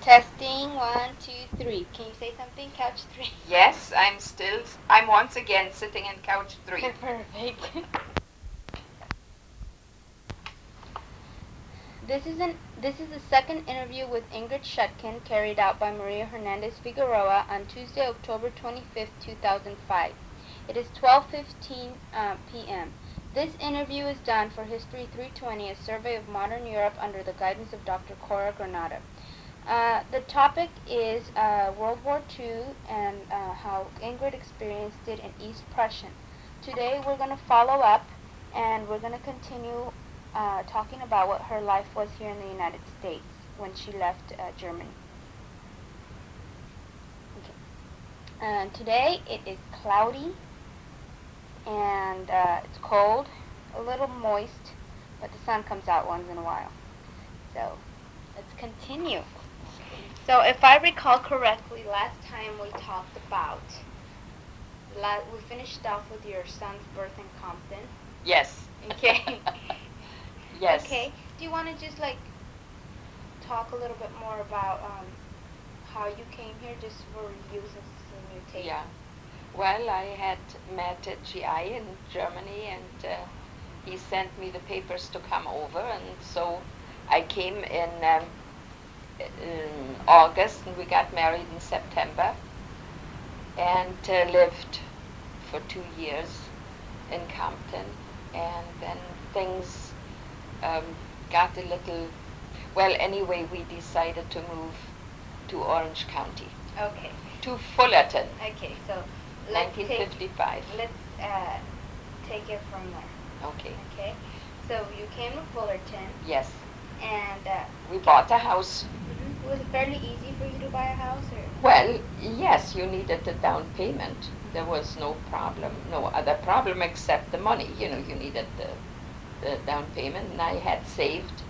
Testing, 1, 2, 3. Can you say something? Couch 3. Yes, I'm once again sitting in couch 3. Perfect. This is the second interview with Ingrid Shutkin carried out by Maria Hernandez Figueroa on Tuesday, October 25th, 2005. It is 12:15 p.m. This interview is done for History 320, a survey of modern Europe under the guidance of Dr. Cora Granada. The topic is World War II and how Ingrid experienced it in East Prussia. Today we're going to follow up and we're going to continue talking about what her life was here in the United States when she left Germany. Okay. Today it is cloudy and it's cold, a little moist, but the sun comes out once in a while. So let's continue. So if I recall correctly, last time we talked about, we finished off with your son's birth in Compton. Yes. Okay. Yes. Okay. Do you want to just talk a little bit more about how you came here, just for use as a new tape? Yeah. Well, I had met a GI in Germany, and he sent me the papers to come over, and so I came in August, and we got married in September, and lived for 2 years in Compton, and then things got a little, well, anyway, we decided to move to Orange County. Okay. To Fullerton. Okay, so 1955. Let's take it from there. Okay. Okay. So you came to Fullerton. Yes. And we bought a house. Was it fairly easy for you to buy a house, or? Well, yes, you needed a down payment. There was no problem, no other problem except the money. You needed the down payment, and I had saved,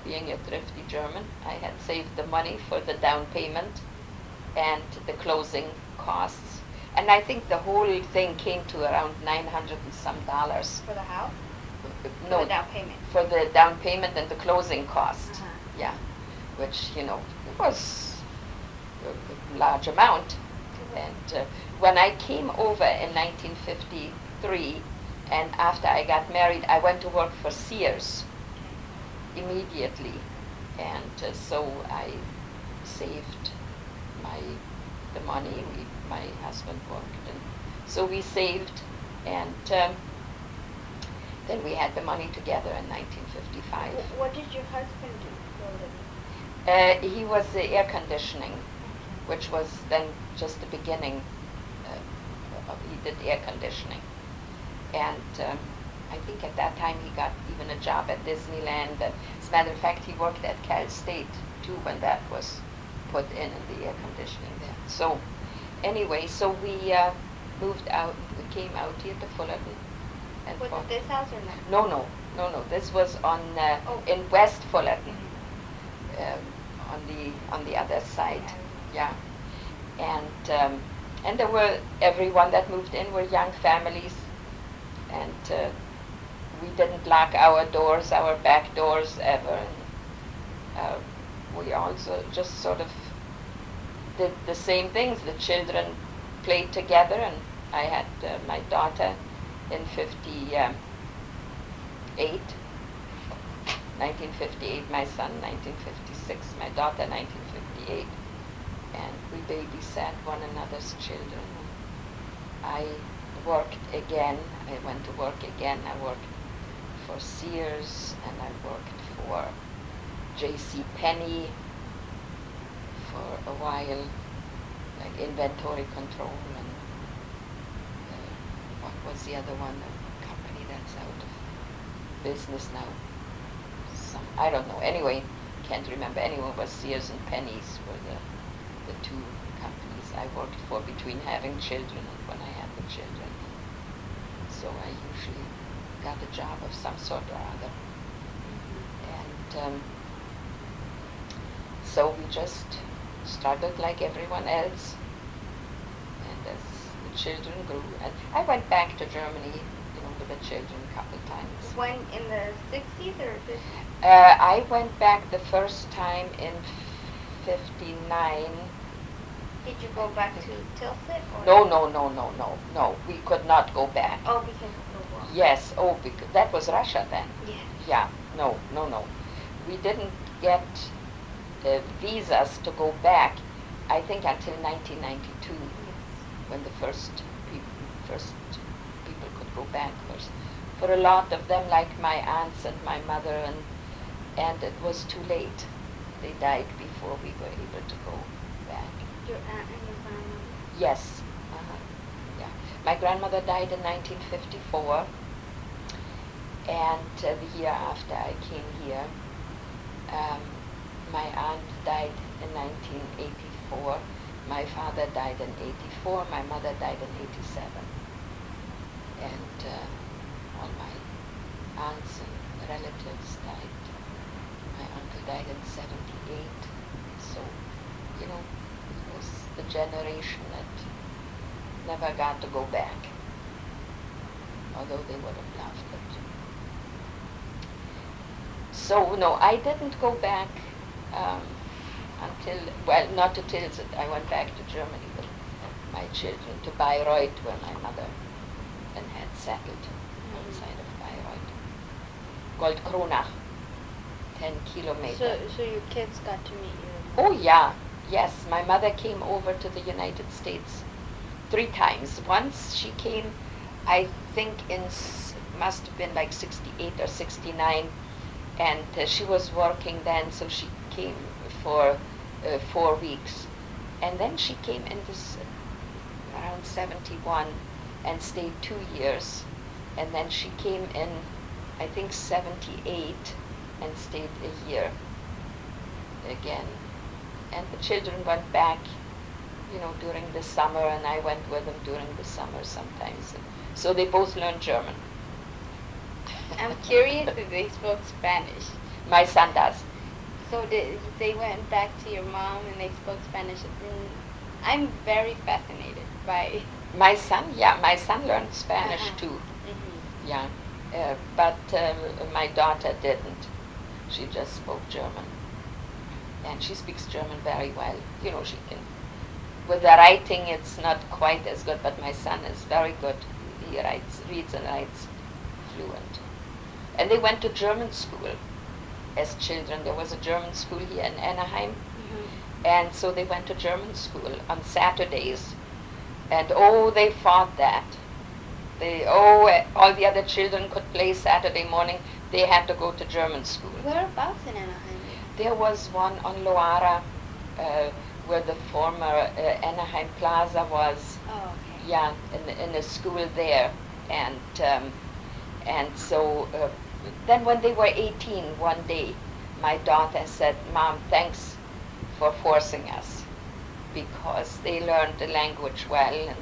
being a thrifty German, I had saved the money for the down payment and the closing costs. And I think the whole thing came to around $900 and some. For the house? No, for the down payment. For the down payment and the closing cost. Uh-huh. Yeah, which, was a large amount. And when I came over in 1953, and after I got married, I went to work for Sears immediately. And so I saved the money. My husband worked, and so we saved, and then we had the money together in 1955. What did your husband do for a living? He was the air conditioning, which was then just the beginning. He did air conditioning, and I think at that time he got even a job at Disneyland. As a matter of fact, he worked at Cal State too when that was put in the air conditioning there. So anyway, so we moved out. We came out here to Fullerton. And was it this house or not? No. This was on in West Fullerton, on the other side. Yeah, and there were, everyone that moved in were young families, and we didn't lock our doors, our back doors ever. And, we also just sort of did the same things. The children played together, and I had my daughter in 1958, my son 1956, my daughter 1958, and we babysat one another's children. I worked again. I went to work again. I worked for Sears, and I worked for J.C. Penney for a while, like inventory control, and what was the other one, a company that's out of business now? I don't know. Anyway, can't remember. Anyway, it was Sears and Penney's were the two companies I worked for between having children and when I had the children. So I usually got a job of some sort or other. And so we just struggled like everyone else. And as the children grew, and I went back to Germany, with the children a couple times. When, in the 60s or 50s? I went back the first time in 1959. Did you go back to Tilsit? No. We could not go back. Oh, because of the war. Yes. Oh, because that was Russia then. Yes. Yeah. No. We didn't get visas to go back. I think until 1992, when the first people could go back. For a lot of them, like my aunts and my mother, and it was too late. They died before we were able to go back. Your aunt and your grandmother? Yes. Yeah. My grandmother died in 1954, and the year after I came here. My aunt died in 1984. My father died in 84. My mother died in 87. And all my aunts and relatives died. My uncle died in 78. So, it was the generation that never got to go back, although they would have loved it. So, no, I didn't go back not to Tilsit. I went back to Germany with my children, to Bayreuth, where my mother then had settled outside of Bayreuth. Goldkronach, 10 kilometers. So your kids got to meet you? Oh, yeah. Yes, my mother came over to the United States 3 times. Once she came, I think must have been like 68 or 69, and she was working then, so she came for 4 weeks. And then she came in around 71 and stayed 2 years. And then she came in, I think, 78 and stayed a year again. And the children went back, during the summer, and I went with them during the summer sometimes. So they both learned German. I'm curious if they spoke Spanish. My son does. So they went back to your mom and they spoke Spanish. I'm very fascinated by... My son learned Spanish too. Mm-hmm. Yeah, but my daughter didn't. She just spoke German. And she speaks German very well. She can... With the writing, it's not quite as good, but my son is very good. He reads and writes fluent. And they went to German school as children. There was a German school here in Anaheim. Mm-hmm. And so they went to German school on Saturdays. And they fought that. All the other children could play Saturday morning. They had to go to German school. Whereabouts in Anaheim? There was one on Loara, where the former Anaheim Plaza was. Oh, okay. Yeah, in a school there. And so then when they were 18, one day, my daughter said, "Mom, thanks for forcing us," because they learned the language well, and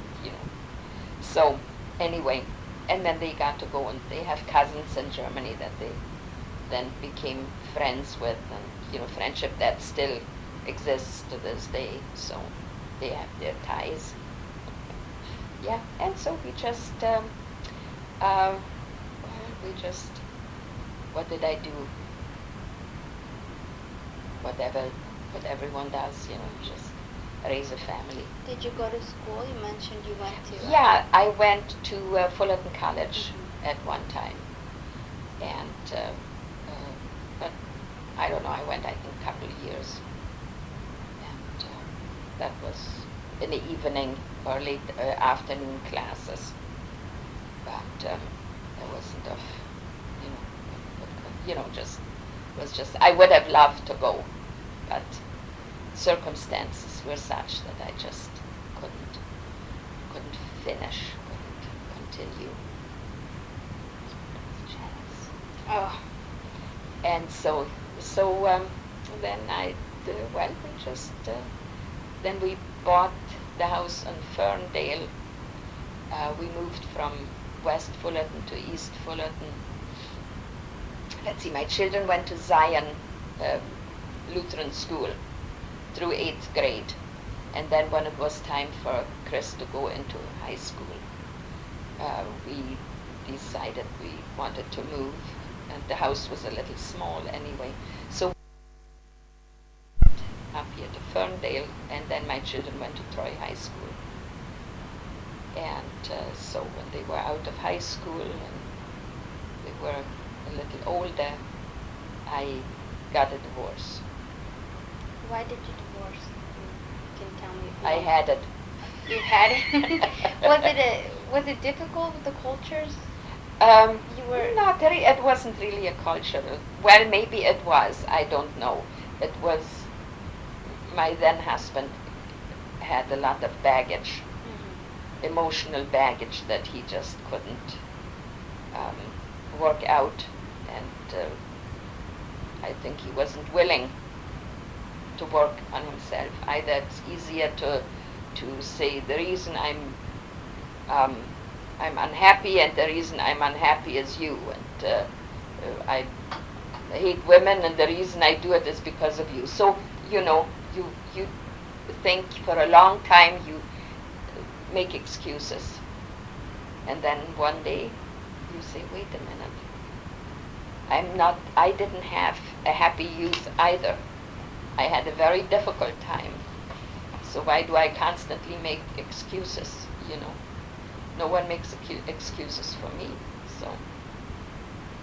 So anyway, and then they got to go, and they have cousins in Germany that they then became friends with, and friendship that still exists to this day. So they have their ties. Yeah, and so we just what did I do? What everyone does, just raise a family. Did you go to school? You mentioned you went to... Yeah, I went to Fullerton College at one time. And, but I don't know, I went, I think, a couple of years. And that was in the evening or late afternoon classes. But there wasn't I would have loved to go, but circumstances were such that I just couldn't finish, couldn't continue. Oh. And so then then we bought the house on Ferndale. We moved from West Fullerton to East Fullerton. Let's see, my children went to Zion Lutheran School through 8th grade. And then when it was time for Chris to go into high school, we decided we wanted to move. And the house was a little small anyway. So up here to Ferndale, and then my children went to Troy High School. And so when they were out of high school and they were a little older, I got a divorce. Why did you divorce? Can you tell me? I had it. You had it? Was it difficult with the cultures? You were not really. It wasn't really a cultural. Well, maybe it was. I don't know. It was. My then husband had a lot of baggage, emotional baggage that he just couldn't work out, and I think he wasn't willing to work on himself. Either it's easier to say the reason I'm unhappy, and the reason I'm unhappy is you, and I hate women, and the reason I do it is because of you. So you think for a long time, you make excuses, and then one day you say, wait a minute, I didn't have a happy youth either. I had a very difficult time. So why do I constantly make excuses? No one makes excuses for me. So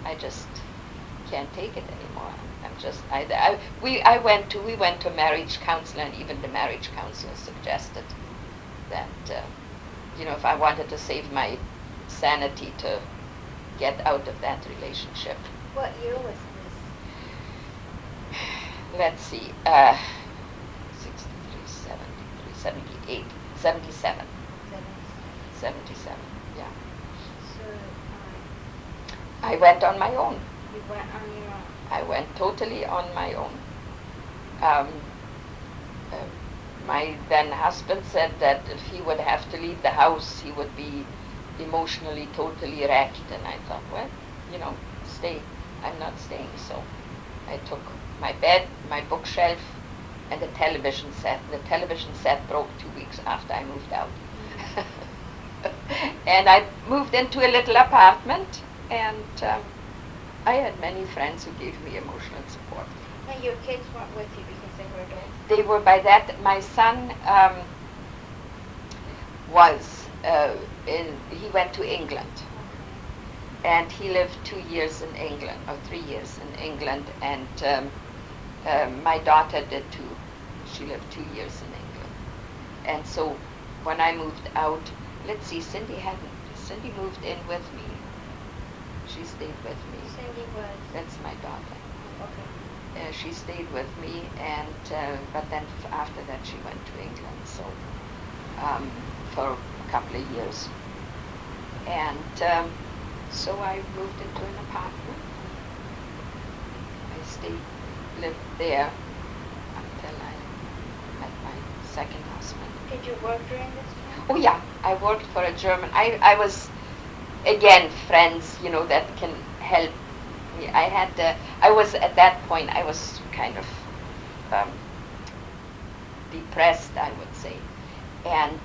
I just can't take it anymore. I'm just we went to marriage counselor, and even the marriage counselor suggested that if I wanted to save my sanity, to get out of that relationship. What year was this? Let's see, 63, 73, 78, 77. 77, yeah. So, I went on my own. you went on your own. I went totally on my own. My then husband said that if he would have to leave the house, he would be emotionally totally wrecked. And I thought, well, stay. I'm not staying. So I took my bed, my bookshelf, and the television set. The television set broke 2 weeks after I moved out. And I moved into a little apartment, and I had many friends who gave me emotional support. And your kids weren't with you because they were adults? They were by that. My son he went to England, and he lived 2 years in England, or 3 years in England, and my daughter did too. She lived 2 years in England. And so when I moved out, let's see, Cindy moved in with me. She stayed with me. Cindy was? That's my daughter. Okay. She stayed with me, and but then after that she went to England, so for a couple of years. And so I moved into an apartment. I lived there until I met my second husband. Did you work during this time? Oh yeah, I worked for a German. I was, again, friends, that can help me. I was at that point, I was kind of depressed, I would say. And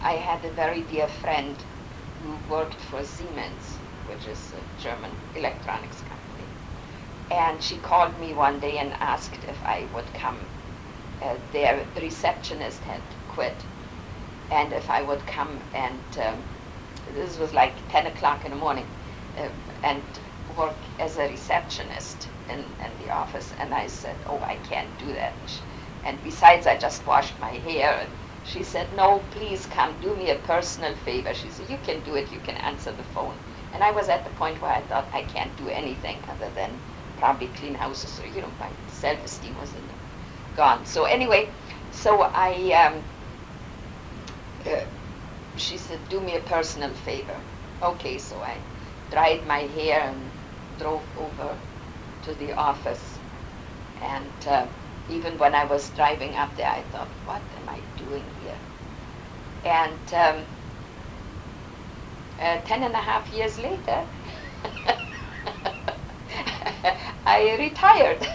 I had a very dear friend who worked for Siemens, which is a German electronics company. And she called me one day and asked if I would come. Their receptionist had quit, and if I would come and, this was like 10 o'clock in the morning, and work as a receptionist in the office. And I said, oh, I can't do that. And besides, I just washed my hair. And she said, no, please come, do me a personal favor. She said, you can do it, you can answer the phone. And I was at the point where I thought I can't do anything other than probably clean houses, or, my self-esteem was gone. So anyway, so she said, do me a personal favor. Okay, so I dried my hair and drove over to the office. And even when I was driving up there, I thought, what am I doing here? And 10.5 years later, I retired.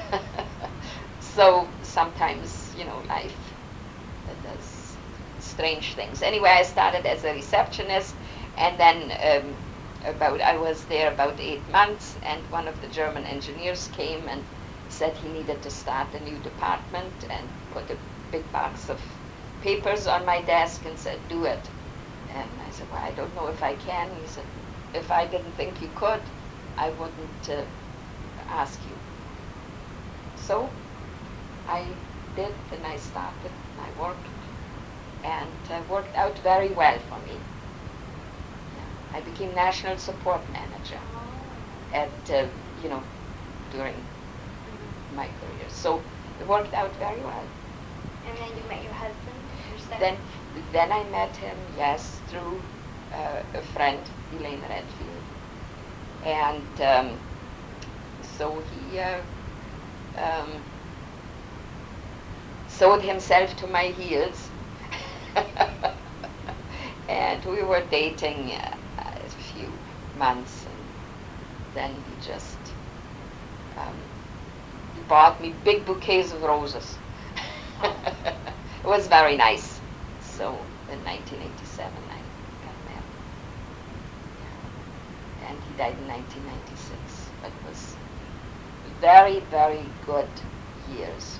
So sometimes, life does strange things. Anyway, I started as a receptionist, and then I was there about 8 months, and one of the German engineers came and said he needed to start a new department and put a big box of papers on my desk and said, do it. And I said, well, I don't know if I can. He said, if I didn't think you could, I wouldn't ask you. So I did, and I started, and I worked, and worked out very well for me. Yeah. I became national support manager at, during my career. So it worked out very well. And then you met your husband? Then I met him, yes, through a friend, Elaine Redfield. And so he sewed himself to my heels. And we were dating a few months, and then he just he bought me big bouquets of roses. It was very nice. So in 1987 I got married. Yeah. And he died in 1996. But it was very, very good years.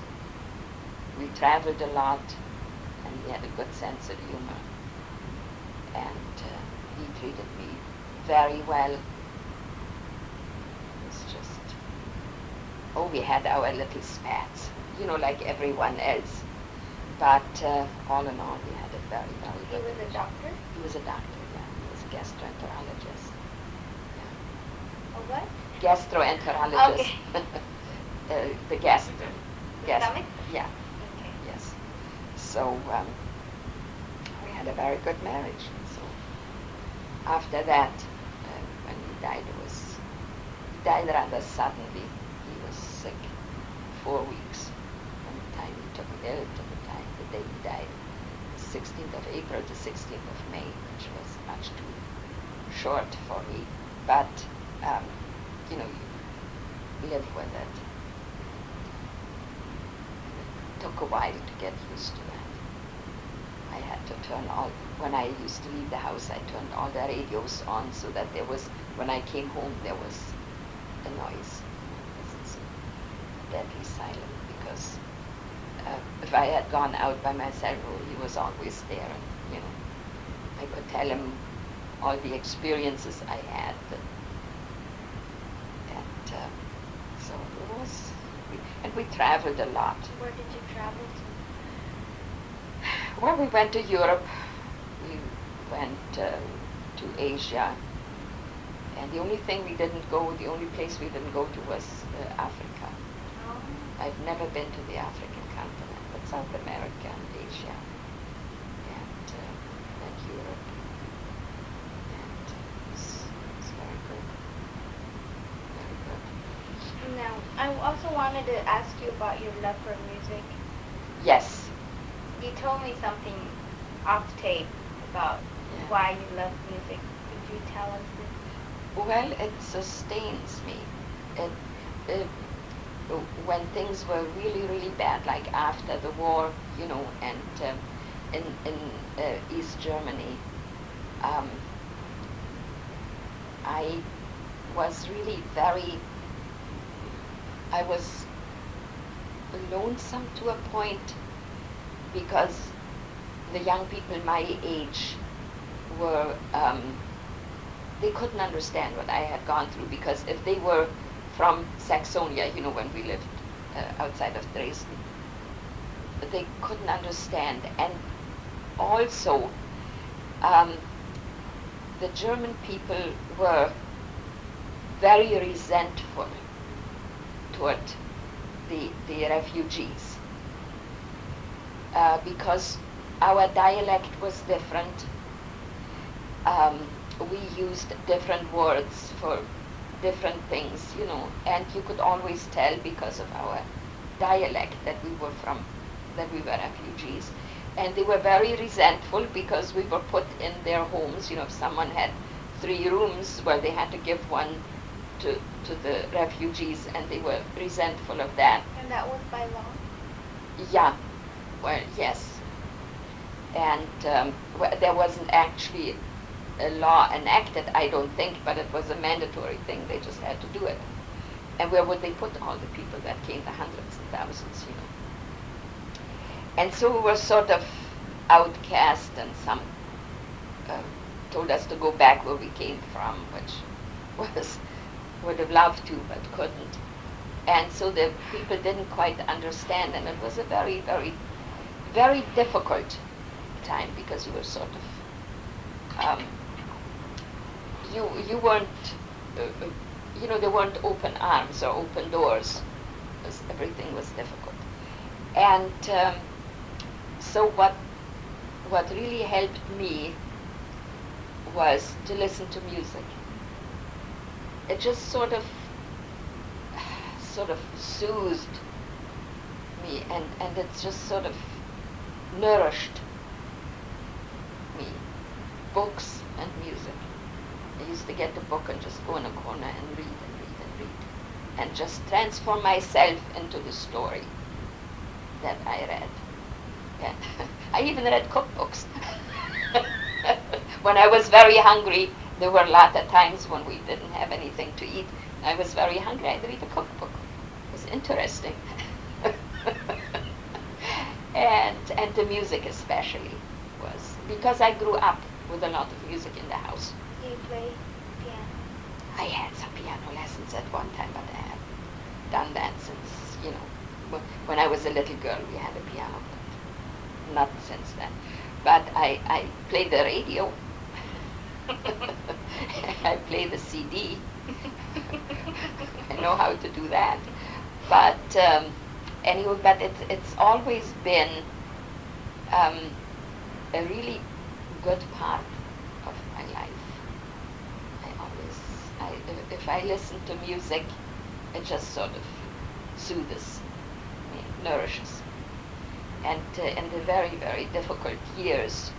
We traveled a lot, and he had a good sense of humor. And he treated me very well. It was just, we had our little spats, like everyone else. But all in all, we had a very, very good. He was a doctor? He was a doctor, yeah. He was a gastroenterologist. Yeah. A what? Gastroenterologist. Okay. The gastro. The stomach? Yeah. Okay. Yes. So we had a very good marriage. So after that, when he died, he died rather suddenly. He was sick 4 weeks. From the time he took ill to the day he died, 16th of April to 16th of May, which was much too short for me. But, you live with it. It took a while to get used to that. I had to when I used to leave the house, I turned all the radios on so that when I came home, there was a noise. It was deadly silent, because if I had gone out by myself, he was always there, and I could tell him all the experiences I had, and so it was. And we traveled a lot. Where did you travel to? Well, we went to Europe. We went to Asia, and the only place we didn't go to was Africa. I've never been to the African continent, but South America and Asia, and Europe, and it's very good, very good. Now, I also wanted to ask you about your love for music. Yes. You told me something off tape about why you love music. Could you tell us this? Well, it sustains me. When things were really, really bad, like after the war, and in East Germany, I was really I was lonesome to a point, because the young people my age were, they couldn't understand what I had gone through, because if they were from Saxonia, when we lived outside of Dresden, they couldn't understand. And also, the German people were very resentful toward the refugees, because our dialect was different. We used different words for different things, and you could always tell because of our dialect that we were refugees. And they were very resentful because we were put in their homes. If someone had 3 rooms, well, they had to give one to the refugees, and they were resentful of that. And that was by law? Yeah, well, yes. And there wasn't actually a law enacted, I don't think, but it was a mandatory thing. They just had to do it. And where would they put all the people that came, the hundreds and thousands, you know? And so we were sort of outcast, and some told us to go back where we came from, which would have loved to but couldn't. And so the people didn't quite understand, and it was a very, very, very difficult time, because you were sort of you weren't there weren't open arms or open doors, because everything was difficult. And so what really helped me was to listen to music. It just sort of soothed me, and it just sort of nourished me. Books and music. I used to get the book and just go in a corner and read and read and read, and just transform myself into the story that I read. And I even read cookbooks. When I was very hungry, there were a lot of times when we didn't have anything to eat. I was very hungry. I'd read a cookbook. It was interesting. And the music especially was, because I grew up with a lot of music in the house. Do you play piano? I had some piano lessons at one time, but I haven't done that since, when I was a little girl we had a piano, but not since then. But I play the radio. I play the CD. I know how to do that. But anyway, but it's always been a really good part of my life. If I listen to music, it just sort of soothes me, nourishes. And in the very, very difficult years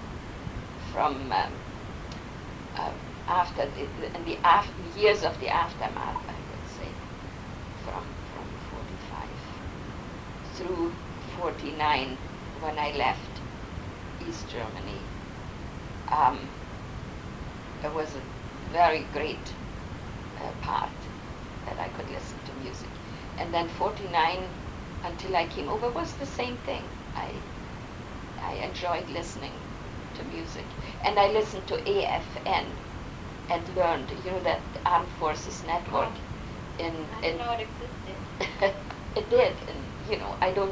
from after the years of the aftermath, I would say, from 45 through 49, when I left East Germany, there was a very great part that I could listen to music. And then 49 until I came over was the same thing. I enjoyed listening to music. And I listened to AFN and learned, that Armed Forces Network. I didn't know it existed. It did, and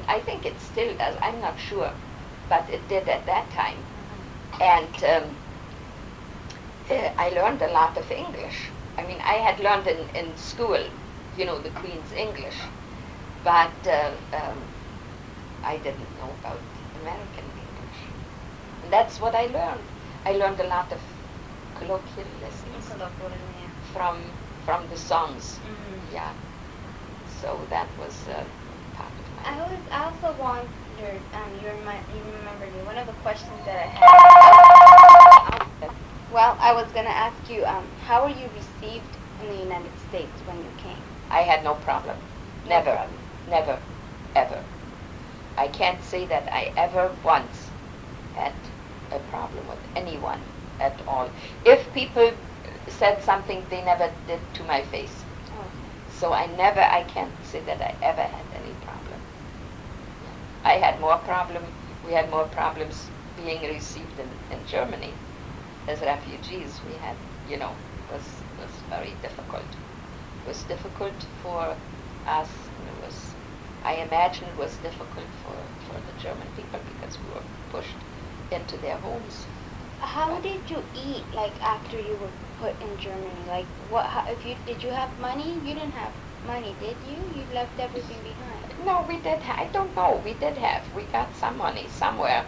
I think it still does, I'm not sure, but it did at that time. And I learned a lot of English. I mean, I had learned in school, the Queen's English, but I didn't know about American English. And that's what I learned. I learned a lot of colloquialisms from the songs. Mm-hmm. Yeah. So that was part of my life. I also wondered, you remember me, one of the questions that I had. Well, I was going to ask you, how were you received in the United States when you came? I had no problem. Never, never, ever. I can't say that I ever once had a problem with anyone at all. If people said something, they never did to my face. Oh. So I can't say that I ever had any problem. I had more we had more problems being received in Germany as refugees. We had, was very difficult. It was difficult for us, and I imagine it was difficult for the German people, because we were pushed into their homes. How did you eat, after you were put in Germany? Did you have money? You didn't have money, did you? You left everything behind. No, we did. I don't know. We did have. We got some money somewhere,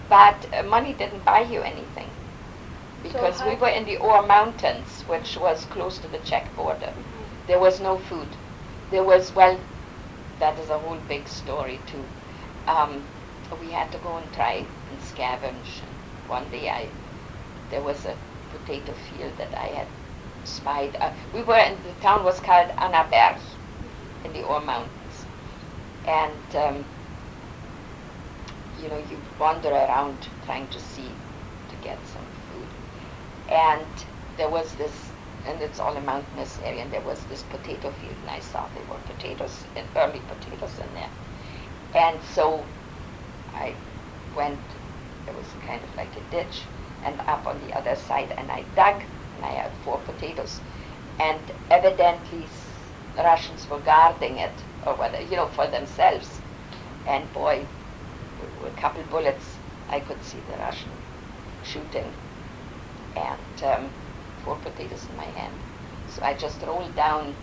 but money didn't buy you anything, because we were in the Ore Mountains, which was close to the Czech border. Mm-hmm. There was no food. That is a whole big story too. We had to go and try and scavenge. One day there was a potato field that I had spied. The town was called Annaberg in the Ore Mountains. And, you wander around trying to get some food. And there was this and it's all a mountainous area, and there was this potato field, and I saw there were potatoes, and early potatoes in there. And so I went, it was kind of like a ditch, and up on the other side, and I dug, and I had 4 potatoes. And evidently Russians were guarding it, or whatever, for themselves. And boy, a couple bullets, I could see the Russian shooting, and 4 potatoes in my hand. So I just rolled down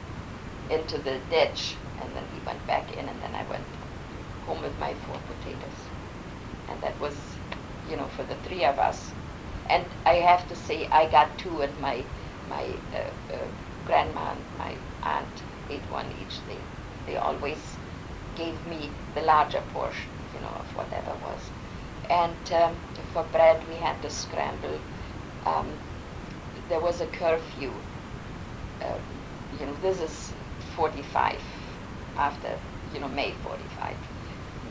into the ditch, and then he went back in, and then I went home with my 4 potatoes. And that was, for the 3 of us. And I have to say, I got 2, and my grandma and my aunt ate 1 each. They always gave me the larger portion, of whatever was. And for bread, we had to scramble. There was a curfew. This is 45, after, May 45.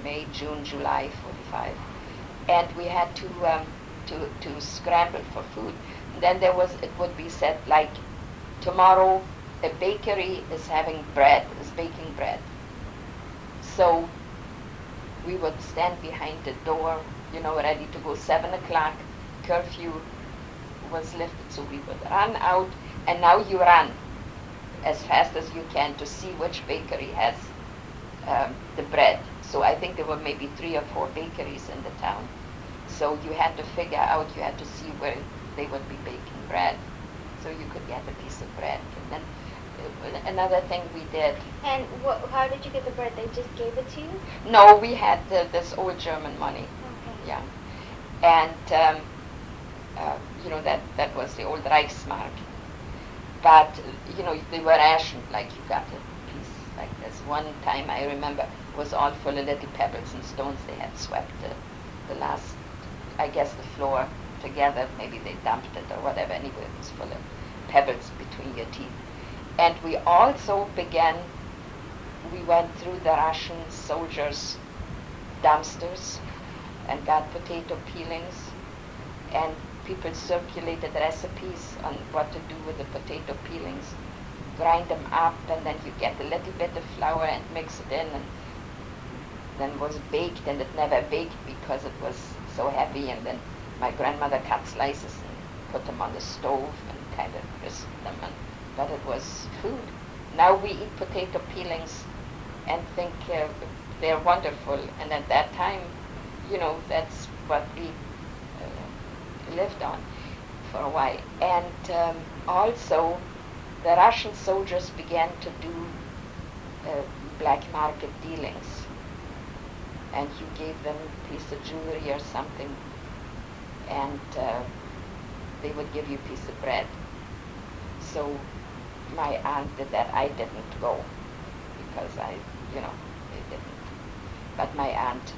May, June, July 45. And we had to scramble for food. And then it would be said, like, tomorrow a bakery is having bread, is baking bread. So we would stand behind the door, ready to go. 7 o'clock, curfew was lifted, so we would run out, and now you run as fast as you can to see which bakery has the bread. So I think there were maybe 3 or 4 bakeries in the town. So you had to figure out, you had to see where they would be baking bread, so you could get a piece of bread. And then another thing we did. And how did you get the bread? They just gave it to you? No, we had this old German money. Okay. Yeah. And, that was the old Reichsmark. But, they were rationed, like you got a piece like this. One time I remember was all full of little pebbles and stones. They had swept the last, I guess, the floor together. Maybe they dumped it or whatever. Anyway, it was full of pebbles between your teeth. And we also we went through the Russian soldiers' dumpsters and got potato peelings, and people circulated recipes on what to do with the potato peelings, grind them up, and then you get a little bit of flour and mix it in, and then it was baked, and it never baked because it was so heavy, and then my grandmother cut slices and put them on the stove and kind of crisped them, but it was food. Now we eat potato peelings and think they're wonderful, and at that time, that's what we lived on for a while. And also, the Russian soldiers began to do black market dealings, and you gave them a piece of jewelry or something, and they would give you a piece of bread. So my aunt did that. I didn't go because they didn't. But my aunt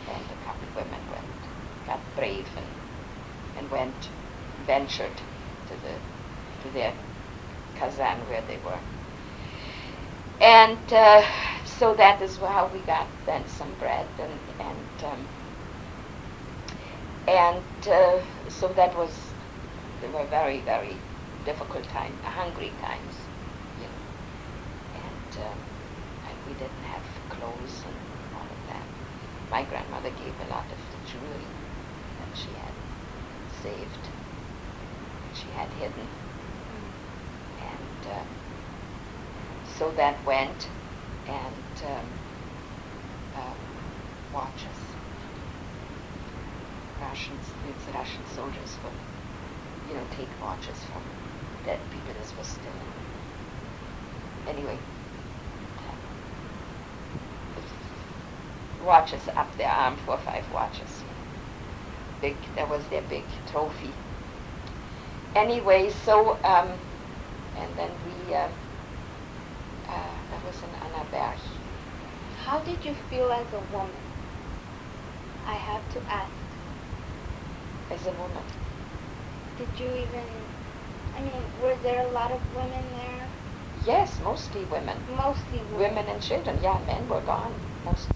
and a couple of women got brave and ventured to their kazan where they were. And so that is how we got then some bread, and so they were very, very difficult times, hungry times, and we didn't have clothes and all of that. My grandmother gave a lot of the jewelry that she had saved, she had hidden, and so that went, and watches. These Russian soldiers would, take watches from dead people. This was still, anyway, watches up their arm, 4 or 5 watches. That was their big trophy. Anyway, so, and then that was in Annaberg. How did you feel as a woman? I have to ask. As a woman? Did you were there a lot of women there? Yes, mostly women. Mostly women. Women and children, yeah, men were gone, most